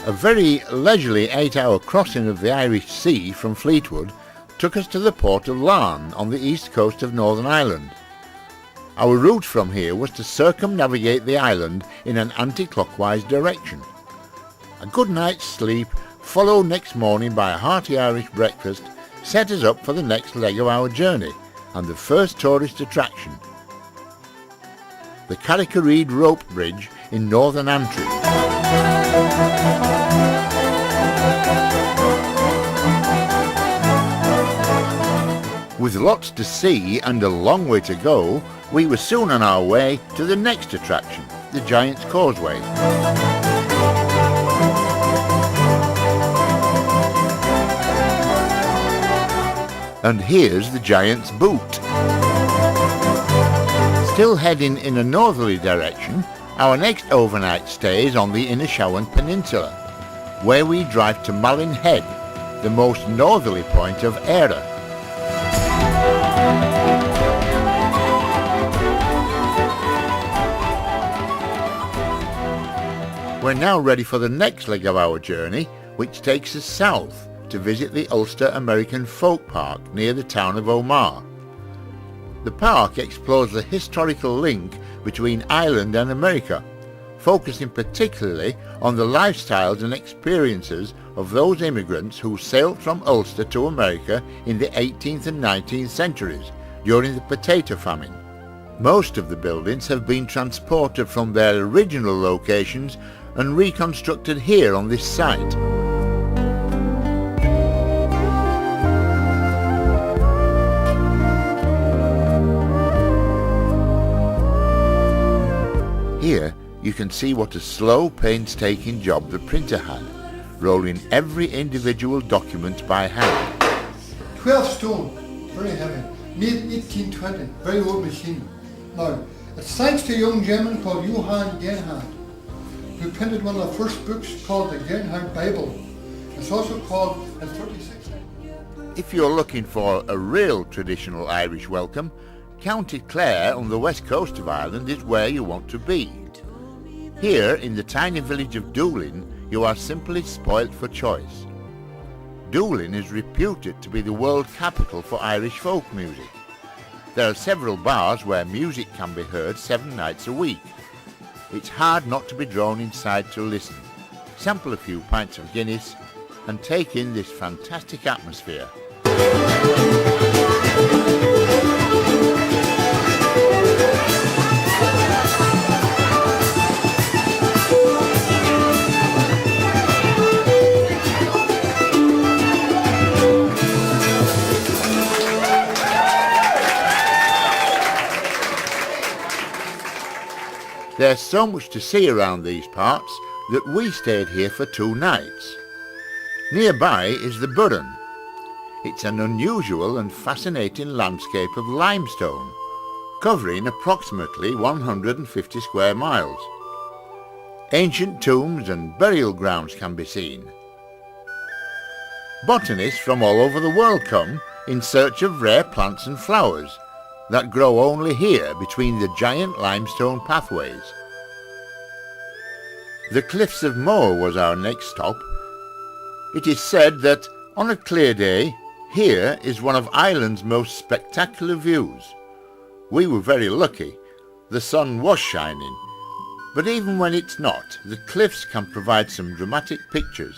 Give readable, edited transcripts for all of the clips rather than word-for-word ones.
A very leisurely 8-hour crossing of the Irish Sea from Fleetwood took us to the port of Larne on the east coast of Northern Ireland. Our route from here was to circumnavigate the island in an anti-clockwise direction. A good night's sleep, followed next morning by a hearty Irish breakfast, set us up for the next leg of our journey and the first tourist attraction, the Carrick-a-Reed rope bridge in Northern Antrim. With lots to see and a long way to go, we were soon on our way to the next attraction, the Giant's Causeway. And here's the Giant's Boot. Still heading in a northerly direction, our next overnight stay is on the Inishowen Peninsula, where we drive to Malin Head, the most northerly point of Eire. We're now ready for the next leg of our journey, which takes us south to visit the Ulster American Folk Park near the town of Omagh. The park explores the historical link between Ireland and America, focusing particularly on the lifestyles and experiences of those immigrants who sailed from Ulster to America in the 18th and 19th centuries during the potato famine. Most of the buildings have been transported from their original locations and reconstructed here on this site. Here you can see what a slow, painstaking job the printer had, rolling every individual document by hand. 12 stone, very heavy, made in 1820, very old machine. Now, it's thanks to a young gentleman called Johann Genhard, who printed one of the first books called the Genhard Bible. It's also called in 36. If you're looking for a real traditional Irish welcome, County Clare on the west coast of Ireland is where you want to be. Here, in the tiny village of Doolin, you are simply spoilt for choice. Doolin is reputed to be the world capital for Irish folk music. There are several bars where music can be heard 7 nights a week. It's hard not to be drawn inside to listen, sample a few pints of Guinness, and take in this fantastic atmosphere. There's so much to see around these parts that we stayed here for 2 nights. Nearby is the Burren. It's an unusual and fascinating landscape of limestone, covering approximately 150 square miles. Ancient tombs and burial grounds can be seen. Botanists from all over the world come in search of rare plants and flowers that grow only here between the giant limestone pathways. The Cliffs of Moher was our next stop. It is said that on a clear day, here is one of Ireland's most spectacular views. We were very lucky. The sun was shining, but even when it's not, the cliffs can provide some dramatic pictures.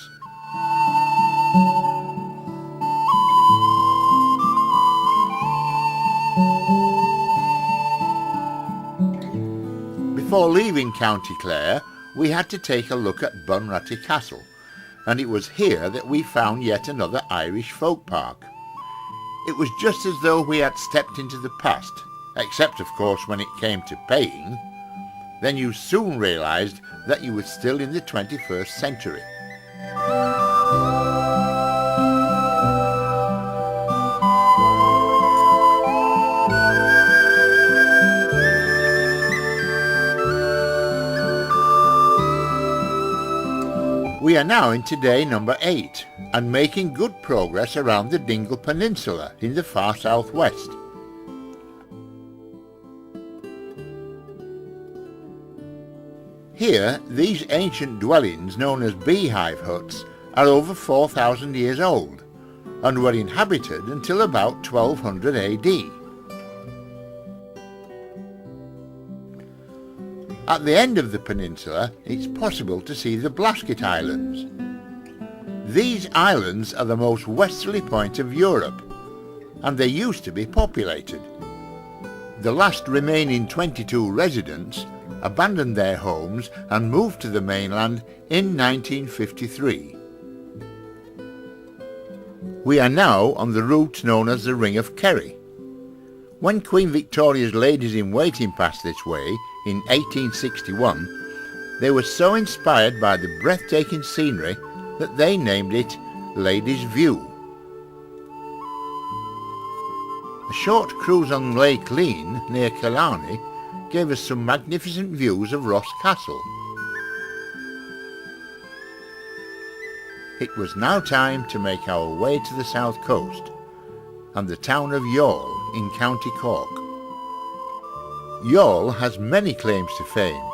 Before leaving County Clare, we had to take a look at Bunratty Castle, and it was here that we found yet another Irish folk park. It was just as though we had stepped into the past, except of course when it came to paying. Then you soon realised that you were still in the 21st century. We are now into day number 8 and making good progress around the Dingle Peninsula in the far southwest. Here, these ancient dwellings known as beehive huts are over 4,000 years old and were inhabited until about 1200 AD. At the end of the peninsula, it's possible to see the Blasket Islands. These islands are the most westerly point of Europe, and they used to be populated. The last remaining 22 residents abandoned their homes and moved to the mainland in 1953. We are now on the route known as the Ring of Kerry. When Queen Victoria's ladies-in-waiting passed this way in 1861, they were so inspired by the breathtaking scenery that they named it Ladies' View. A short cruise on Lake Lean near Killarney gave us some magnificent views of Ross Castle. It was now time to make our way to the south coast and the town of Youghal in County Cork. Youghal has many claims to fame,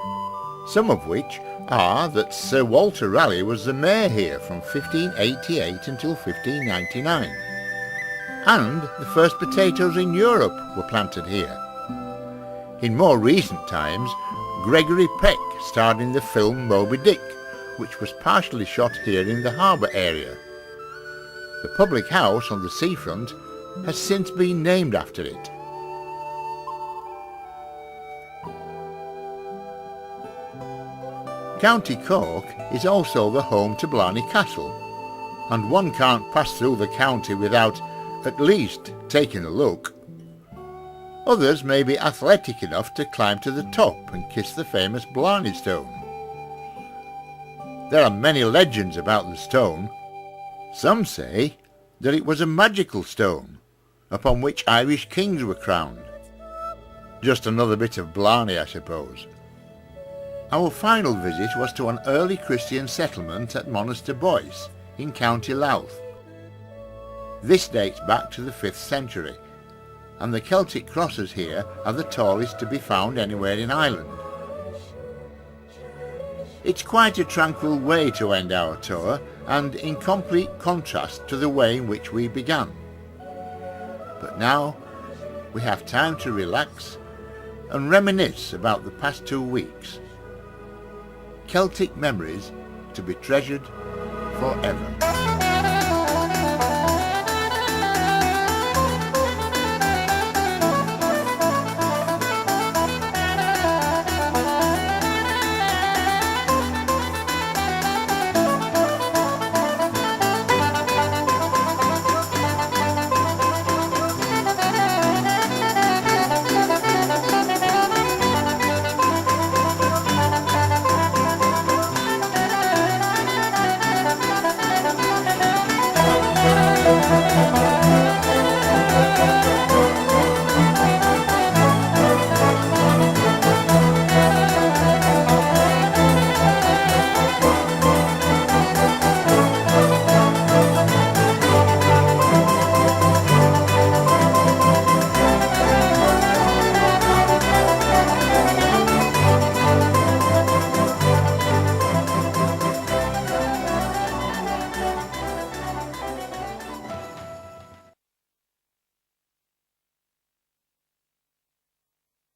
some of which are that Sir Walter Raleigh was the mayor here from 1588 until 1599, and the first potatoes in Europe were planted here. In more recent times, Gregory Peck starred in the film Moby Dick, which was partially shot here in the harbour area. The public house on the seafront has since been named after it. County Cork is also the home to Blarney Castle, and one can't pass through the county without at least taking a look. Others may be athletic enough to climb to the top and kiss the famous Blarney Stone. There are many legends about the stone. Some say that it was a magical stone, upon which Irish kings were crowned. Just another bit of Blarney, I suppose. Our final visit was to an early Christian settlement at Monaster Boyce in County Louth. This dates back to the 5th century, and the Celtic crosses here are the tallest to be found anywhere in Ireland. It's quite a tranquil way to end our tour, and in complete contrast to the way in which we began. But now we have time to relax and reminisce about the past 2 weeks. Celtic memories to be treasured forever.